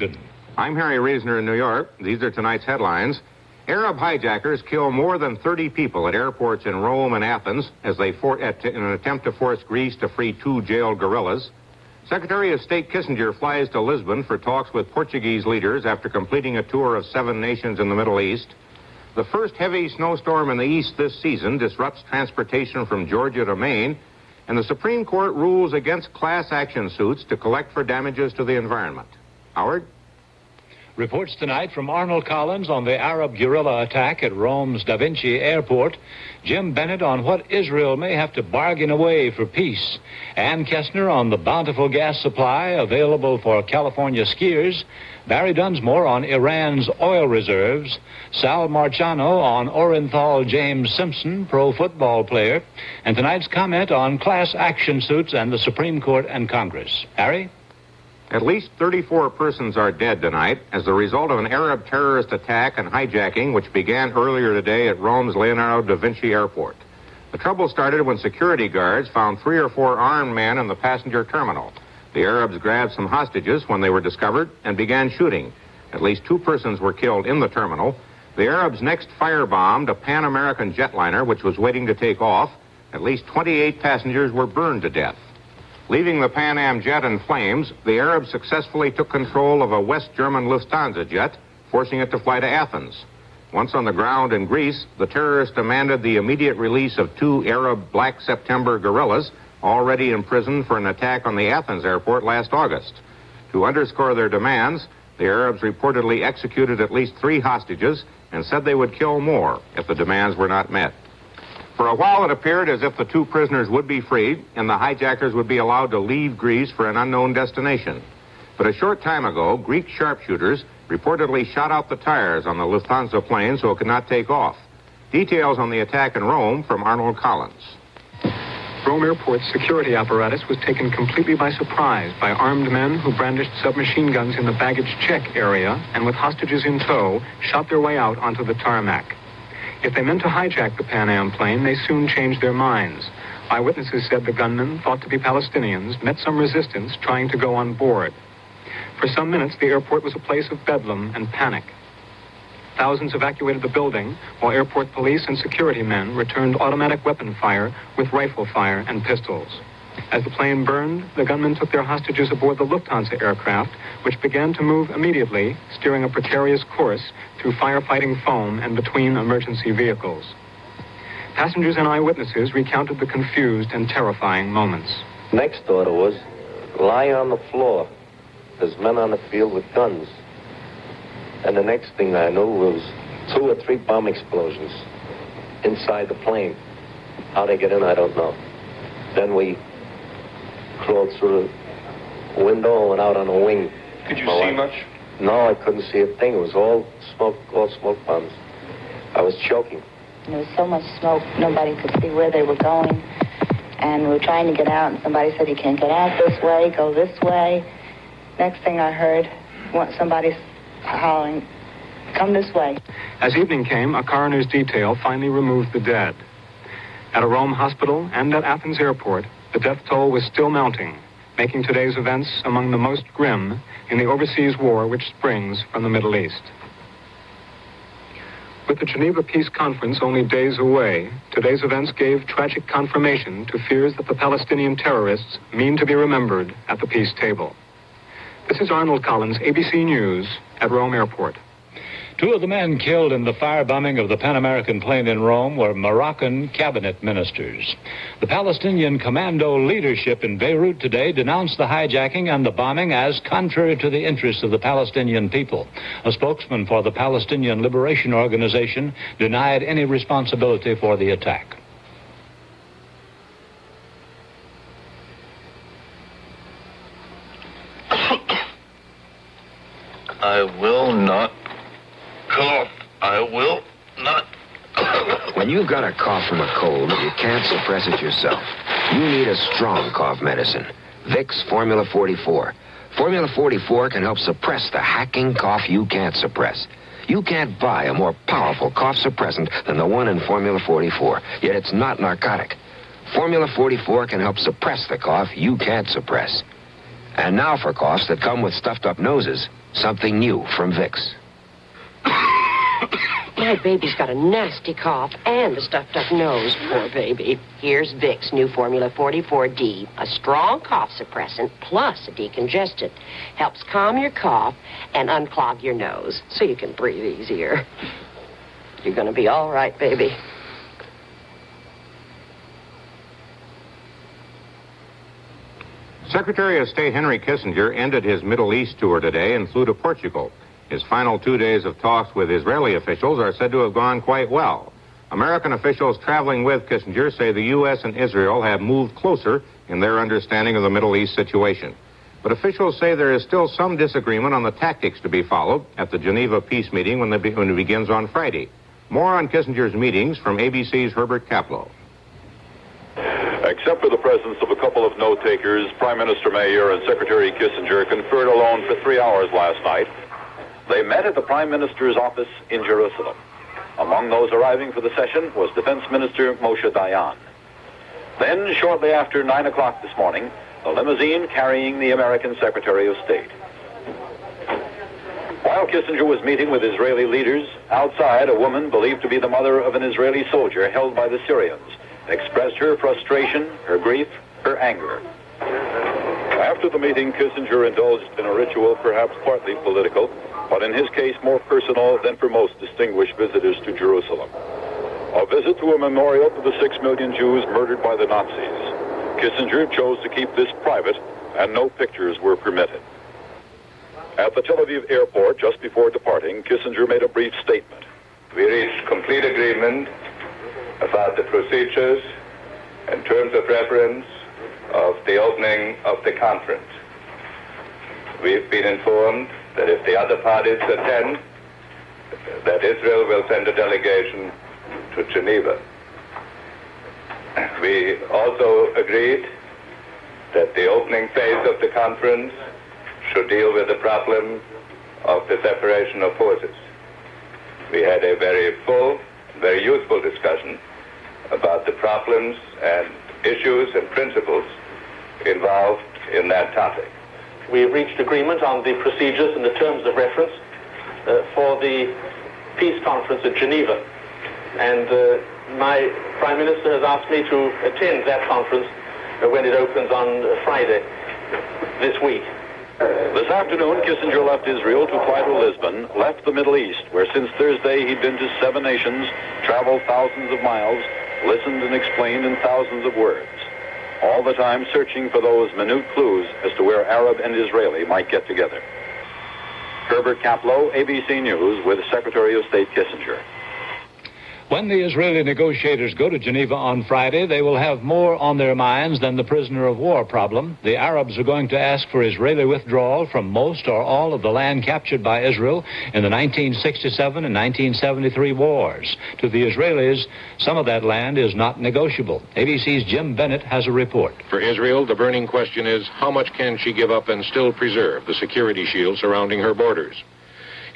Washington. I'm Harry Reasoner in New York. These are tonight's headlines. Arab hijackers kill more than 30 people at airports in Rome and Athens as they in an attempt to force Greece to free 2 jailed guerrillas. Secretary of State Kissinger flies to Lisbon for talks with Portuguese leaders after completing a tour of 7 nations in the Middle East. The first heavy snowstorm in the East this season disrupts transportation from Georgia to Maine, and the Supreme Court rules against class action suits to collect for damages to the environment. Howard? Reports tonight from Arnold Collins on the Arab guerrilla attack at Rome's Da Vinci airport. Jim Bennett on what Israel may have to bargain away for peace. Ann Kestner on the bountiful gas supply available for California skiers. Barry Dunsmore on Iran's oil reserves. Sal Marciano on Orenthal James Simpson, pro football player. And tonight's comment on class action suits and the Supreme Court and Congress. Harry? At least 34 persons are dead tonight as the result of an Arab terrorist attack and hijacking which began earlier today at Rome's Leonardo da Vinci airport. The trouble started when security guards found 3 or 4 armed men in the passenger terminal. The Arabs grabbed some hostages when they were discovered and began shooting. At least 2 persons were killed in the terminal. The Arabs next firebombed a Pan American jetliner which was waiting to take off. At least 28 passengers were burned to death. Leaving the Pan Am jet in flames, the Arabs successfully took control of a West German Lufthansa jet, forcing it to fly to Athens. Once on the ground in Greece, the terrorists demanded the immediate release of 2 Arab Black September guerrillas already imprisoned for an attack on the Athens airport last August. To underscore their demands, the Arabs reportedly executed at least 3 hostages and said they would kill more if the demands were not met. For a while, it appeared as if the 2 prisoners would be freed and the hijackers would be allowed to leave Greece for an unknown destination. But a short time ago, Greek sharpshooters reportedly shot out the tires on the Lufthansa plane so it could not take off. Details on the attack in Rome from Arnold Collins. Rome Airport's security apparatus was taken completely by surprise by armed men who brandished submachine guns in the baggage check area and with hostages in tow shot their way out onto the tarmac. If they meant to hijack the Pan Am plane, they soon changed their minds. Eyewitnesses said the gunmen, thought to be Palestinians, met some resistance trying to go on board. For some minutes, the airport was a place of bedlam and panic. Thousands evacuated the building, while airport police and security men returned automatic weapon fire with rifle fire and pistols. As the plane burned, the gunmen took their hostages aboard the Lufthansa aircraft, which began to move immediately, steering a precarious course through firefighting foam and between emergency vehicles. Passengers and eyewitnesses recounted the confused and terrifying moments. Next order was lie on the floor. There's men on the field with guns. And the next thing I knew was 2 or 3 bomb explosions inside the plane. How they get in, I don't know. Then we crawled through the window and went out on a wing. Could you see much? No, I couldn't see a thing. It was all smoke bombs. I was choking. There was so much smoke, nobody could see where they were going. And we were trying to get out, and somebody said, you can't get out this way, go this way. Next thing I heard, somebody howling, come this way. As evening came, a coroner's detail finally removed the dead. At a Rome hospital and at Athens airport, the death toll was still mounting, making today's events among the most grim in the overseas war which springs from the Middle East. With the Geneva Peace Conference only days away, today's events gave tragic confirmation to fears that the Palestinian terrorists mean to be remembered at the peace table. This is Arnold Collins, ABC News, at Rome Airport. 2 of the men killed in the firebombing of the Pan American plane in Rome were Moroccan cabinet ministers. The Palestinian commando leadership in Beirut today denounced the hijacking and the bombing as contrary to the interests of the Palestinian people. A spokesman for the Palestinian Liberation Organization denied any responsibility for the attack. I will not cough. I will not. When you've got a cough from a cold, you can't suppress it yourself. You need a strong cough medicine. Vicks Formula 44. Formula 44 can help suppress the hacking cough you can't suppress. You can't buy a more powerful cough suppressant than the one in Formula 44, yet it's not narcotic. Formula 44 can help suppress the cough you can't suppress. And now for coughs that come with stuffed up noses, Something new from Vicks. My baby's got a nasty cough and a stuffed-up nose, poor baby. Here's Vicks new Formula 44D, a strong cough suppressant plus a decongestant. Helps calm your cough and unclog your nose so you can breathe easier. You're going to be all right, baby. Secretary of State Henry Kissinger ended his Middle East tour today and flew to Portugal. His final 2 days of talks with Israeli officials are said to have gone quite well. American officials traveling with Kissinger say the U.S. and Israel have moved closer in their understanding of the Middle East situation. But officials say there is still some disagreement on the tactics to be followed at the Geneva peace meeting when it begins on Friday. More on Kissinger's meetings from ABC's Herbert Kaplow. Except for the presence of a couple of note-takers, Prime Minister Mayer and Secretary Kissinger conferred alone for 3 hours last night. They met at the Prime Minister's office in Jerusalem. Among those arriving for the session was Defense Minister Moshe Dayan. Then, shortly after 9 o'clock this morning, the limousine carrying the American Secretary of State. While Kissinger was meeting with Israeli leaders, outside a woman believed to be the mother of an Israeli soldier held by the Syrians expressed her frustration, her grief, her anger. After the meeting, Kissinger indulged in a ritual perhaps partly political, but in his case more personal than for most distinguished visitors to Jerusalem. A visit to a memorial to the 6 million Jews murdered by the Nazis. Kissinger chose to keep this private, and no pictures were permitted. At the Tel Aviv airport, just before departing, Kissinger made a brief statement. We reached complete agreement about the procedures and terms of reference of the opening of the conference. We've been informed that if the other parties attend, that Israel will send a delegation to Geneva. We also agreed that the opening phase of the conference should deal with the problem of the separation of forces. We had a very full, very useful discussion about the problems and issues and principles involved in that topic. We reached agreement on the procedures and the terms of reference for the peace conference at Geneva. And my Prime Minister has asked me to attend that conference when it opens on Friday this week. This afternoon, Kissinger left Israel to fly to Lisbon, left the Middle East, where since Thursday he'd been to 7 nations, traveled thousands of miles, listened and explained in thousands of words, all the time searching for those minute clues as to where Arab and Israeli might get together. Herbert Kaplow, ABC News, with Secretary of State Kissinger. When the Israeli negotiators go to Geneva on Friday, they will have more on their minds than the prisoner of war problem. The Arabs are going to ask for Israeli withdrawal from most or all of the land captured by Israel in the 1967 and 1973 wars. To the Israelis, some of that land is not negotiable. ABC's Jim Bennett has a report. For Israel, the burning question is, how much can she give up and still preserve the security shield surrounding her borders?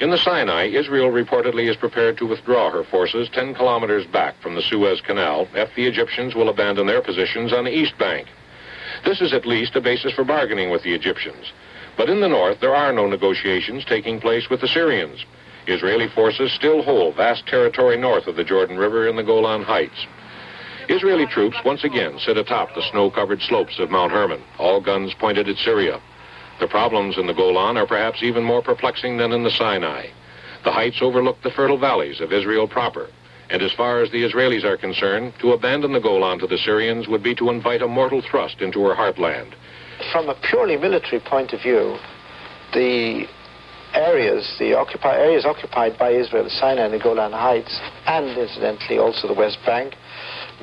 In the Sinai, Israel reportedly is prepared to withdraw her forces 10 kilometers back from the Suez Canal if the Egyptians will abandon their positions on the East Bank. This is at least a basis for bargaining with the Egyptians. But in the north, there are no negotiations taking place with the Syrians. Israeli forces still hold vast territory north of the Jordan River in the Golan Heights. Israeli troops once again sit atop the snow-covered slopes of Mount Hermon, all guns pointed at Syria. The problems in the Golan are perhaps even more perplexing than in the Sinai. The heights overlook the fertile valleys of Israel proper. And as far as the Israelis are concerned, to abandon the Golan to the Syrians would be to invite a mortal thrust into her heartland. From a purely military point of view, the areas occupied by Israel, the Sinai and the Golan Heights, and incidentally also the West Bank,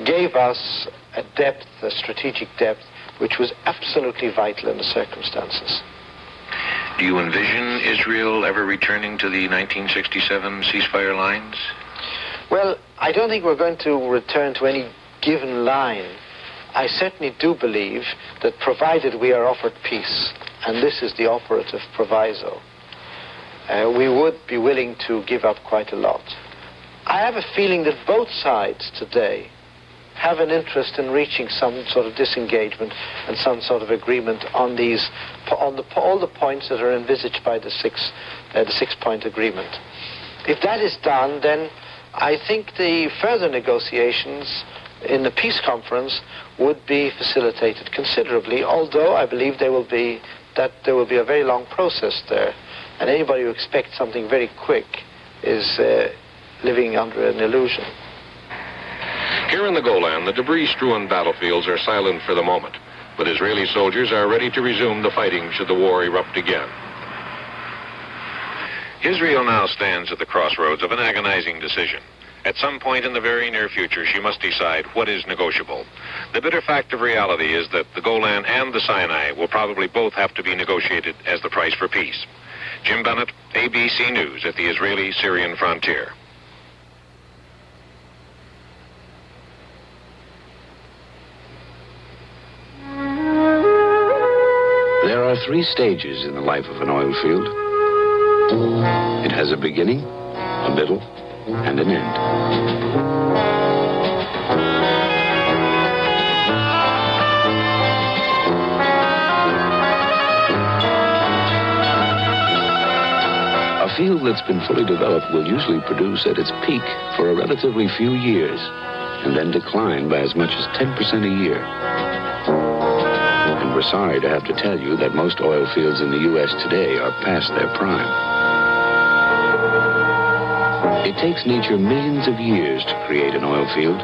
gave us a depth, a strategic depth, which was absolutely vital in the circumstances. Do you envision Israel ever returning to the 1967 ceasefire lines? Well, I don't think we're going to return to any given line. I certainly do believe that provided we are offered peace, and this is the operative proviso, we would be willing to give up quite a lot. I have a feeling that both sides today have an interest in reaching some sort of disengagement and some sort of agreement on all the points that are envisaged by the six-point agreement. If that is done, then I think the further negotiations in the peace conference would be facilitated considerably, although I believe there will be a very long process there, and anybody who expects something very quick is living under an illusion. Here in the Golan, the debris-strewn battlefields are silent for the moment, but Israeli soldiers are ready to resume the fighting should the war erupt again. Israel now stands at the crossroads of an agonizing decision. At some point in the very near future, she must decide what is negotiable. The bitter fact of reality is that the Golan and the Sinai will probably both have to be negotiated as the price for peace. Jim Bennett, ABC News at the Israeli-Syrian frontier. There are 3 stages in the life of an oil field. It has a beginning, a middle, and an end. A field that's been fully developed will usually produce at its peak for a relatively few years and then decline by as much as 10% a year. And we're sorry to have to tell you that most oil fields in the U.S. today are past their prime. It takes nature millions of years to create an oil field.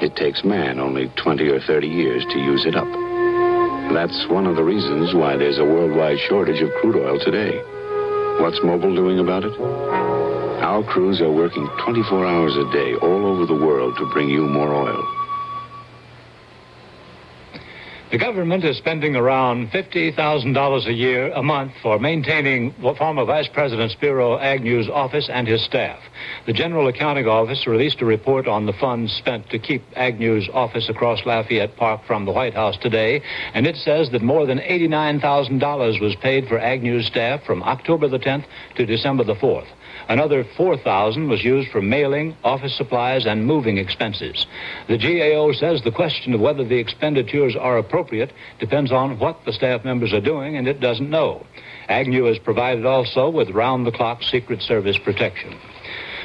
It takes man only 20 or 30 years to use it up. That's one of the reasons why there's a worldwide shortage of crude oil today. What's Mobil doing about it? Our crews are working 24 hours a day all over the world to bring you more oil. The government is spending around $50,000 a month for maintaining former Vice President Spiro Agnew's office and his staff. The General Accounting Office released a report on the funds spent to keep Agnew's office across Lafayette Park from the White House today, and it says that more than $89,000 was paid for Agnew's staff from October the 10th to December the 4th. Another $4,000 was used for mailing, office supplies, and moving expenses. The GAO says the question of whether the expenditures are appropriate depends on what the staff members are doing, and it doesn't know. Agnew is provided also with round-the-clock Secret Service protection.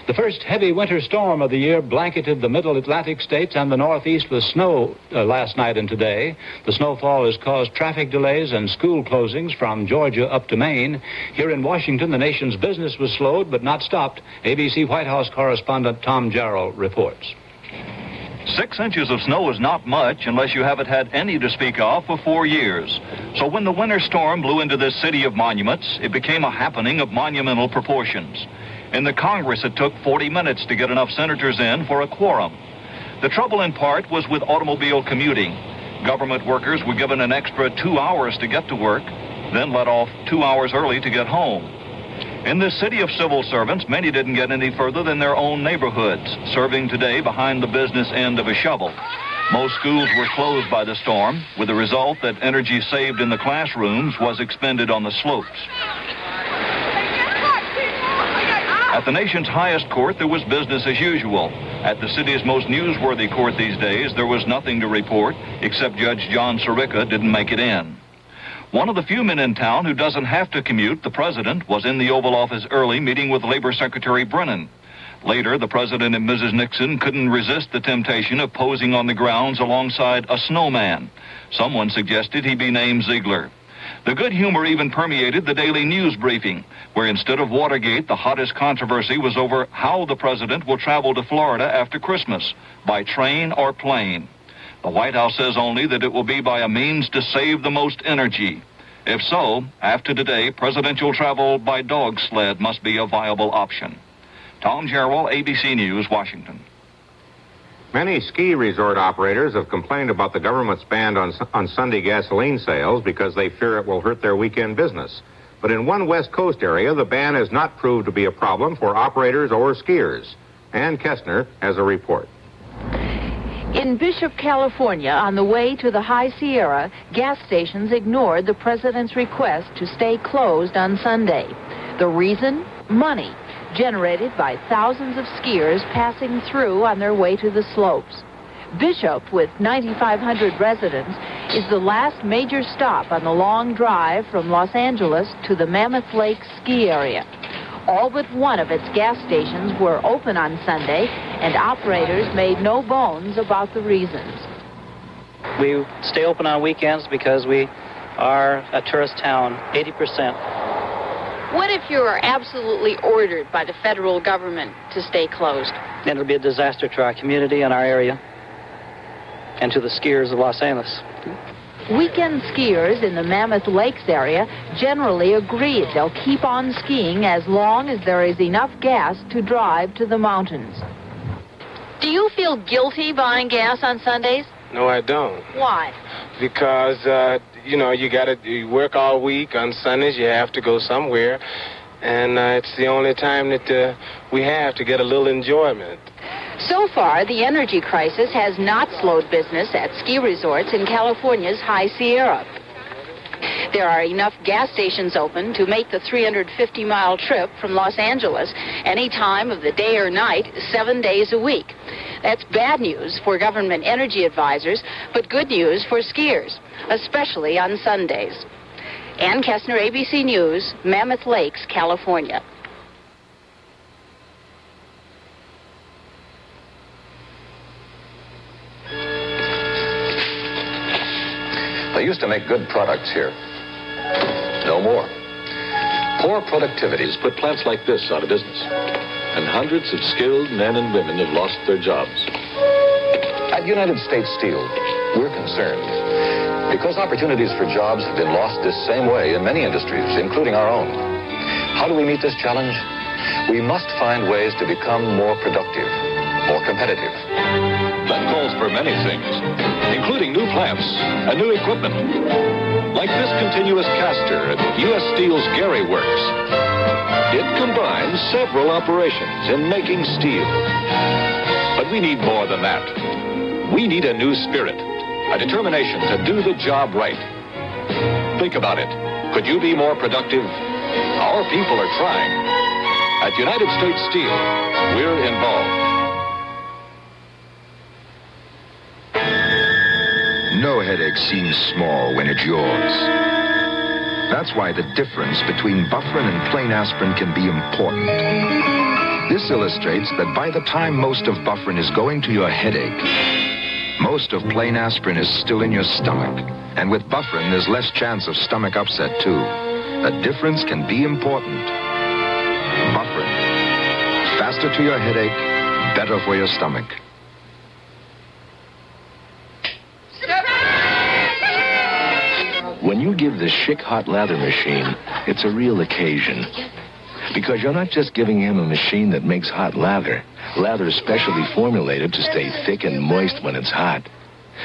The first heavy winter storm of the year blanketed the middle Atlantic states and the Northeast with snow last night and today. The snowfall has caused traffic delays and school closings from Georgia up to Maine. Here in Washington, the nation's business was slowed but not stopped. ABC White House correspondent Tom Jarrell reports. 6 inches of snow is not much unless you haven't had any to speak of for 4 years. So when the winter storm blew into this city of monuments, it became a happening of monumental proportions. In the Congress, it took 40 minutes to get enough senators in for a quorum. The trouble, in part, was with automobile commuting. Government workers were given an extra 2 hours to get to work, then let off 2 hours early to get home. In this city of civil servants, many didn't get any further than their own neighborhoods, serving today behind the business end of a shovel. Most schools were closed by the storm, with the result that energy saved in the classrooms was expended on the slopes. At the nation's highest court, there was business as usual. At the city's most newsworthy court these days, there was nothing to report, except Judge John Sirica didn't make it in. One of the few men in town who doesn't have to commute, the president, was in the Oval Office early, meeting with Labor Secretary Brennan. Later, the president and Mrs. Nixon couldn't resist the temptation of posing on the grounds alongside a snowman. Someone suggested he be named Ziegler. The good humor even permeated the daily news briefing, where instead of Watergate, the hottest controversy was over how the president will travel to Florida after Christmas, by train or plane. The White House says only that it will be by a means to save the most energy. If so, after today, presidential travel by dog sled must be a viable option. Tom Jarrell, ABC News, Washington. Many ski resort operators have complained about the government's ban on Sunday gasoline sales because they fear it will hurt their weekend business. But in one West Coast area, the ban has not proved to be a problem for operators or skiers. Ann Kestner has a report. In Bishop, California, on the way to the High Sierra, gas stations ignored the president's request to stay closed on Sunday. The reason? Money, generated by thousands of skiers passing through on their way to the slopes. Bishop, with 9,500 residents, is the last major stop on the long drive from Los Angeles to the Mammoth Lake ski area. All but one of its gas stations were open on Sunday, and operators made no bones about the reasons. We stay open on weekends because we are a tourist town, 80%. What if you are absolutely ordered by the federal government to stay closed? Then it'll be a disaster to our community and our area and to the skiers of Los Angeles. Weekend skiers in the Mammoth Lakes area generally agreed they'll keep on skiing as long as there is enough gas to drive to the mountains. Do you feel guilty buying gas on Sundays? No, I don't. Why? Because, you work all week. On Sundays, you have to go somewhere. And it's the only time that we have to get a little enjoyment. So far, the energy crisis has not slowed business at ski resorts in California's High Sierra. There are enough gas stations open to make the 350-mile trip from Los Angeles any time of the day or night, 7 days a week. That's bad news for government energy advisors, but good news for skiers, especially on Sundays. Ann Kessner, ABC News, Mammoth Lakes, California. They used to make good products here. No more. Poor productivity has put plants like this out of business. And hundreds of skilled men and women have lost their jobs. At United States Steel, we're concerned because opportunities for jobs have been lost this same way in many industries, including our own. How do we meet this challenge? We must find ways to become more productive, more competitive. That calls for many things, including new plants and new equipment, like this continuous caster at U.S. Steel's Gary Works. It combines several operations in making steel. But we need more than that. We need a new spirit, a determination to do the job right. Think about it. Could you be more productive? Our people are trying. At United States Steel, we're involved. No headache seems small when it's yours. That's why the difference between Bufferin and plain aspirin can be important. This illustrates that by the time most of Bufferin is going to your headache, most of plain aspirin is still in your stomach. And with Bufferin, there's less chance of stomach upset, too. The difference can be important. Bufferin. Faster to your headache, better for your stomach. When you give the Schick hot lather machine, it's a real occasion. Because you're not just giving him a machine that makes hot lather. Lather specially formulated to stay thick and moist when it's hot.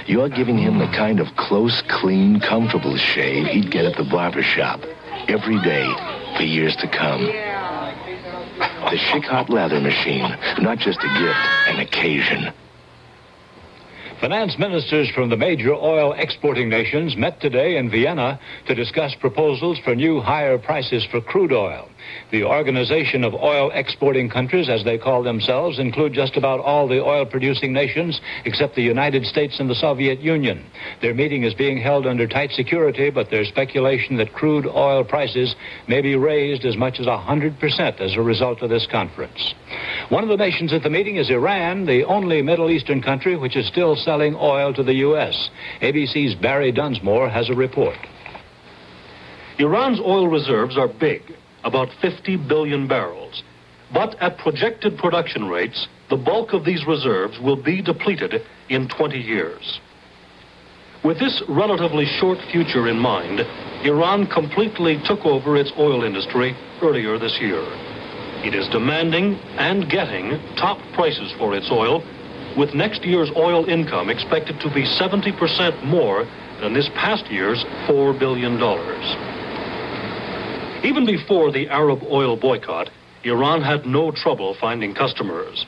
You're giving him the kind of close, clean, comfortable shave he'd get at the barber shop every day for years to come. The Schick hot lather machine, not just a gift, an occasion. Finance ministers from the major oil exporting nations met today in Vienna to discuss proposals for new higher prices for crude oil. The Organization of Oil Exporting Countries, as they call themselves, include just about all the oil-producing nations except the United States and the Soviet Union. Their meeting is being held under tight security, but there's speculation that crude oil prices may be raised as much as 100% as a result of this conference. One of the nations at the meeting is Iran, the only Middle Eastern country which is still selling oil to the U.S. ABC's Barry Dunsmore has a report. Iran's oil reserves are big, about 50 billion barrels. But at projected production rates, the bulk of these reserves will be depleted in 20 years. With this relatively short future in mind, Iran completely took over its oil industry earlier this year. It is demanding and getting top prices for its oil, with next year's oil income expected to be 70% more than this past year's $4 billion. Even before the Arab oil boycott, Iran had no trouble finding customers.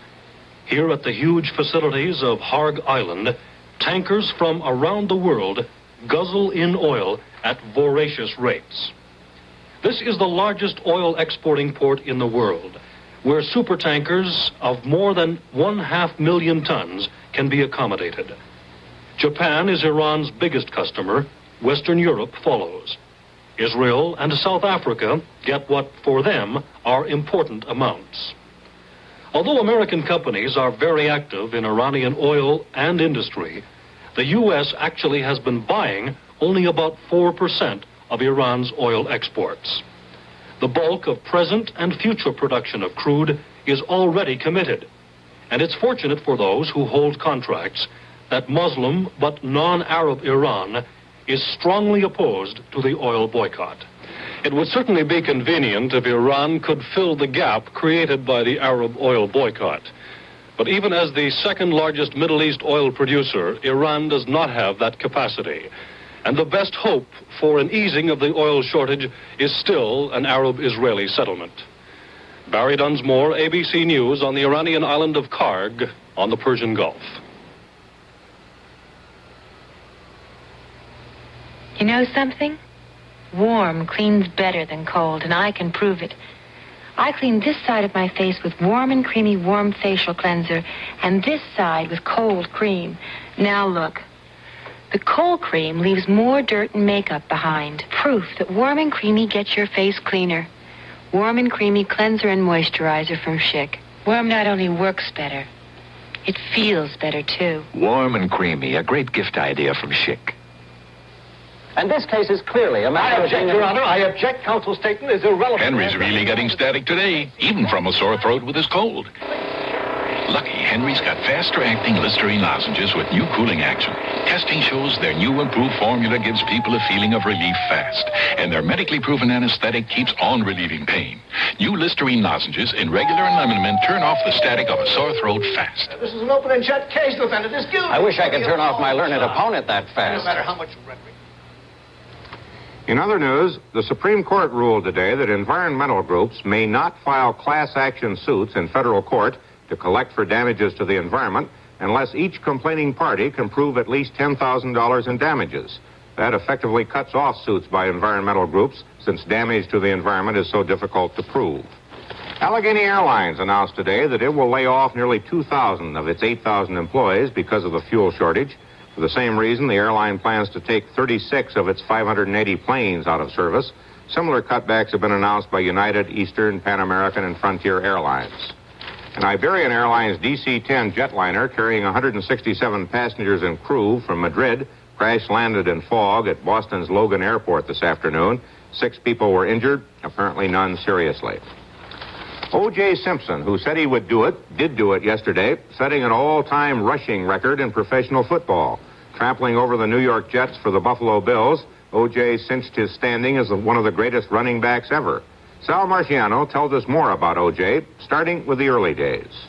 Here at the huge facilities of Harg Island, tankers from around the world guzzle in oil at voracious rates. This is the largest oil exporting port in the world, where supertankers of more than 1/2 million tons can be accommodated. Japan is Iran's biggest customer. Western Europe follows. Israel and South Africa get what, for them, are important amounts. Although American companies are very active in Iranian oil and industry, the U.S. actually has been buying only about 4% of Iran's oil exports. The bulk of present and future production of crude is already committed, and it's fortunate for those who hold contracts that Muslim but non-Arab Iran is strongly opposed to the oil boycott. It would certainly be convenient if Iran could fill the gap created by the Arab oil boycott. But even as the second largest Middle East oil producer, Iran does not have that capacity. And the best hope for an easing of the oil shortage is still an Arab-Israeli settlement. Barry Dunsmore, ABC News, on the Iranian island of Karg on the Persian Gulf. You know something? Warm cleans better than cold, and I can prove it. I clean this side of my face with Warm and Creamy Warm Facial Cleanser, and this side with Cold Cream. Now look. The cold cream leaves more dirt and makeup behind. Proof that Warm and Creamy gets your face cleaner. Warm and Creamy Cleanser and Moisturizer from Schick. Warm not only works better, it feels better, too. Warm and Creamy, a great gift idea from Schick. And this case is clearly a matter of... I object, Your Honor. I object. Counsel's statement is irrelevant. Henry's really getting static today, even from a sore throat with his cold. Lucky Henry's got faster-acting Listerine lozenges with new cooling action. Testing shows their new improved formula gives people a feeling of relief fast. And their medically proven anesthetic keeps on relieving pain. New Listerine lozenges in regular and lemon mint turn off the static of a sore throat fast. This is an open and shut case, Lieutenant. It's guilty. I wish I could turn off my learned opponent that fast. No matter how much rhetoric. In other news, the Supreme Court ruled today that environmental groups may not file class action suits in federal court to collect for damages to the environment unless each complaining party can prove at least $10,000 in damages. That effectively cuts off suits by environmental groups since damage to the environment is so difficult to prove. Allegheny Airlines announced today that it will lay off nearly 2,000 of its 8,000 employees because of the fuel shortage. For the same reason, the airline plans to take 36 of its 580 planes out of service. Similar cutbacks have been announced by United, Eastern, Pan American, and Frontier Airlines. An Iberian Airlines DC-10 jetliner carrying 167 passengers and crew from Madrid crash-landed in fog at Boston's Logan Airport this afternoon. 6 people were injured, apparently none seriously. O.J. Simpson, who said he would do it, did do it yesterday, setting an all-time rushing record in professional football. Trampling over the New York Jets for the Buffalo Bills, O.J. cinched his standing as one of the greatest running backs ever. Sal Marciano tells us more about O.J., starting with the early days.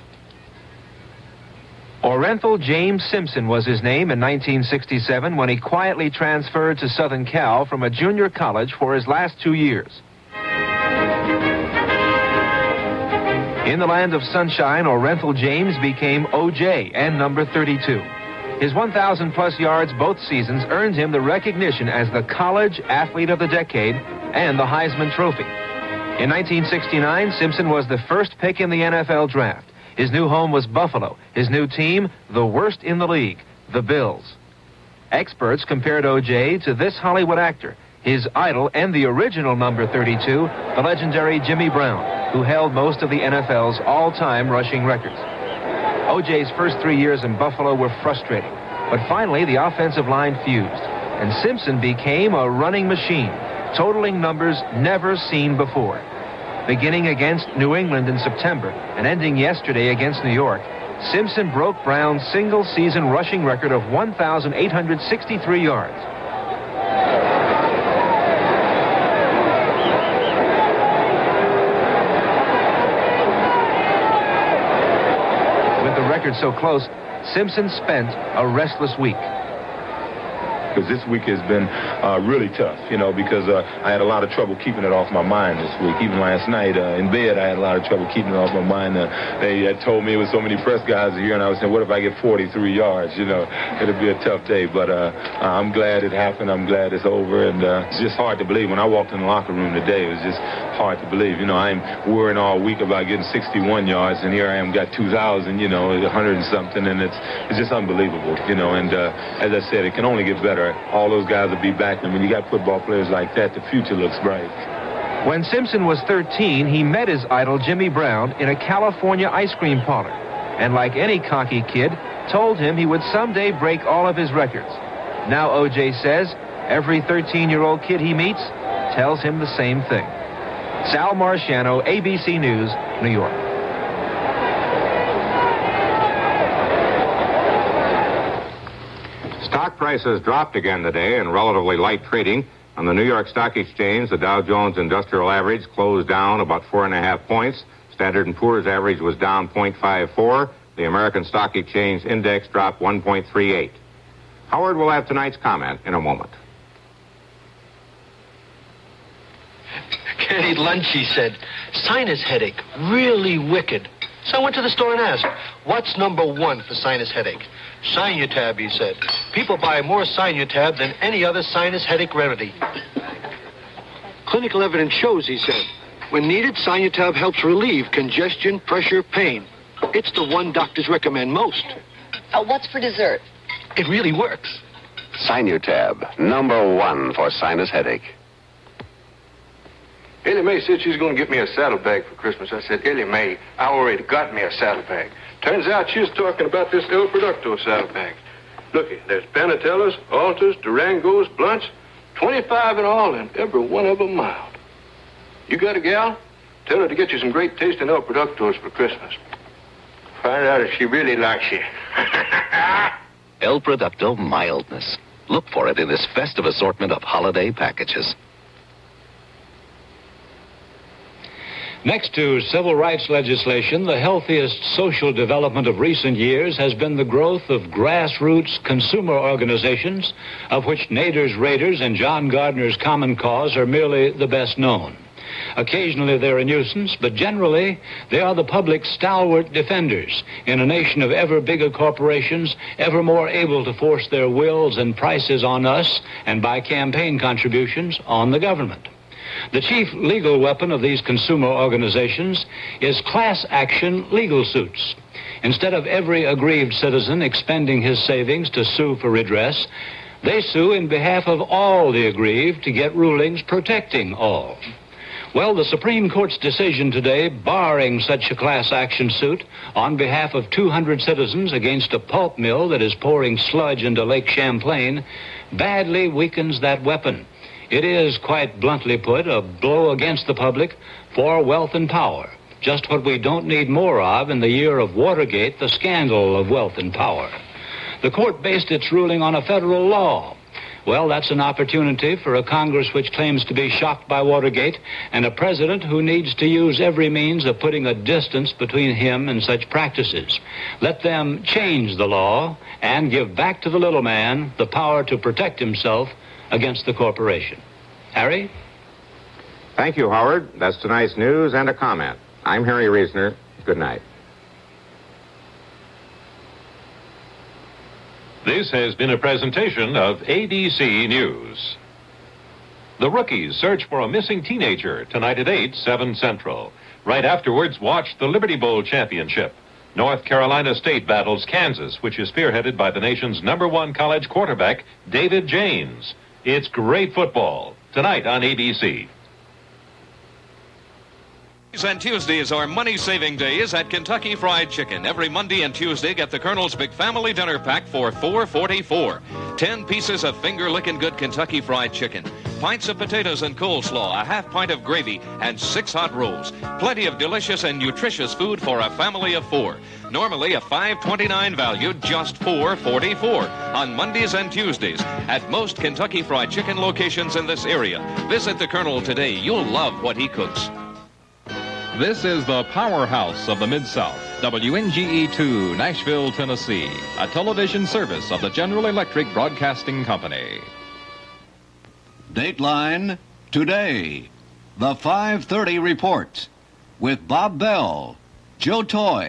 Orenthal James Simpson was his name in 1967 when he quietly transferred to Southern Cal from a junior college for his last 2 years. In the land of sunshine, Orenthal James became O.J. and number 32. His 1,000-plus yards both seasons earned him the recognition as the College Athlete of the Decade and the Heisman Trophy. In 1969, Simpson was the first pick in the NFL draft. His new home was Buffalo. His new team, the worst in the league, the Bills. Experts compared O.J. to this Hollywood actor, his idol and the original number 32, the legendary Jimmy Brown, who held most of the NFL's all-time rushing records. O.J.'s first 3 years in Buffalo were frustrating, but finally the offensive line fused, and Simpson became a running machine, totaling numbers never seen before. Beginning against New England in September and ending yesterday against New York, Simpson broke Brown's single-season rushing record of 1,863 yards. So close, Simpson spent a restless week. Because this week has been really tough, because I had a lot of trouble keeping it off my mind this week. Even last night in bed, I had a lot of trouble keeping it off my mind. They had told me it was so many press guys here, and I was saying, what if I get 43 yards? It'll be a tough day. But I'm glad it happened. I'm glad it's over. And it's just hard to believe. When I walked in the locker room today, it was just hard to believe. I'm worrying all week about getting 61 yards, and here I am got 2,000, 100 and something, and it's just unbelievable, and as I said, it can only get better. All those guys will be back, and when you got football players like that, the future looks bright. When Simpson was 13, he met his idol Jimmy Brown in a California ice cream parlor, and like any cocky kid, told him he would someday break all of his records. Now O.J. says every 13-year-old kid he meets tells him the same thing. Sal Marciano, ABC News, New York. Stock prices dropped again today in relatively light trading. On the New York Stock Exchange, the Dow Jones Industrial Average closed down about 4.5 points. Standard & Poor's average was down 0.54. The American Stock Exchange Index dropped 1.38. Howard will have tonight's comment in a moment. Can't eat lunch, he said. Sinus headache, really wicked. So I went to the store and asked, what's number one for sinus headache? Sinutab, he said. People buy more Sinutab than any other sinus headache remedy. Clinical evidence shows, he said, when needed, Sinutab helps relieve congestion, pressure, pain. It's the one doctors recommend most. What's for dessert? It really works. Sinutab, number one for sinus headache. Ellie Mae said she was going to get me a saddlebag for Christmas. I said, Ellie Mae, I already got me a saddlebag. Turns out she was talking about this El Producto saddlebag. Looky, there's Panatellas, Altas, Durangos, Blunts, 25 in all, and every one of them mild. You got a gal? Tell her to get you some great tasting El Productos for Christmas. Find out if she really likes you. El Producto mildness. Look for it in this festive assortment of holiday packages. Next to civil rights legislation, the healthiest social development of recent years has been the growth of grassroots consumer organizations, of which Nader's Raiders and John Gardner's Common Cause are merely the best known. Occasionally they're a nuisance, but generally they are the public's stalwart defenders in a nation of ever bigger corporations, ever more able to force their wills and prices on us, and by campaign contributions on the government. The chief legal weapon of these consumer organizations is class action legal suits. Instead of every aggrieved citizen expending his savings to sue for redress, they sue in behalf of all the aggrieved to get rulings protecting all. Well, the Supreme Court's decision today barring such a class action suit on behalf of 200 citizens against a pulp mill that is pouring sludge into Lake Champlain badly weakens that weapon. It is, quite bluntly put, a blow against the public for wealth and power. Just what we don't need more of in the year of Watergate, the scandal of wealth and power. The court based its ruling on a federal law. Well, that's an opportunity for a Congress which claims to be shocked by Watergate and a president who needs to use every means of putting a distance between him and such practices. Let them change the law and give back to the little man the power to protect himself against the corporation. Harry? Thank you, Howard. That's tonight's news and a comment. I'm Harry Reasoner. Good night. This has been a presentation of ABC News. The Rookies search for a missing teenager tonight at 8, 7 Central. Right afterwards, watch the Liberty Bowl Championship. North Carolina State battles Kansas, which is spearheaded by the nation's #1 college quarterback, David James. It's great football tonight on ABC. And Tuesdays are money-saving days at Kentucky Fried Chicken. Every Monday and Tuesday, get the Colonel's Big Family Dinner Pack for $4.44. 10 pieces of finger-licking good Kentucky Fried Chicken, pints of potatoes and coleslaw, a half pint of gravy, and 6 hot rolls. Plenty of delicious and nutritious food for a family of 4. Normally a $5.29 value, just $4.44 on Mondays and Tuesdays at most Kentucky Fried Chicken locations in this area. Visit the Colonel today. You'll love what he cooks. This is the powerhouse of the Mid-South, WNGE2, Nashville, Tennessee, a television service of the General Electric Broadcasting Company. Dateline today, the 5:30 report with Bob Bell, Joe Toy.